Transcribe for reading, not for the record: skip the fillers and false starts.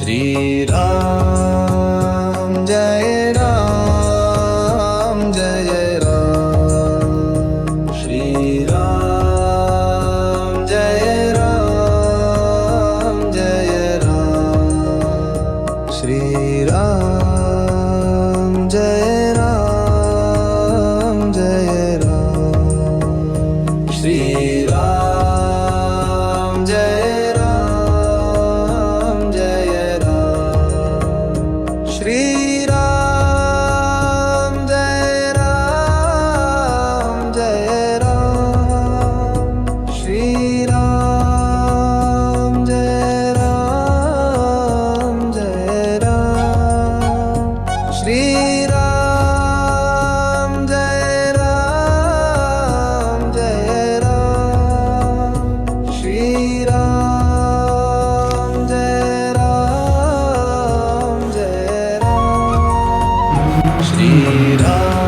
Shri Ram Jai Ram Jai Ram Shri Ram Jai Ram Jai Ram Shri Ram Jai Ram Jai Ram Shri Ram Jai Ram Jai Ram Shri Ram Jai Ram Jai Ram Shri Ram Jai Ram Jai Ram Shri Ram Jai Ram Jai Ram Shri Ram Jai Ram Jai Ram Shri Ram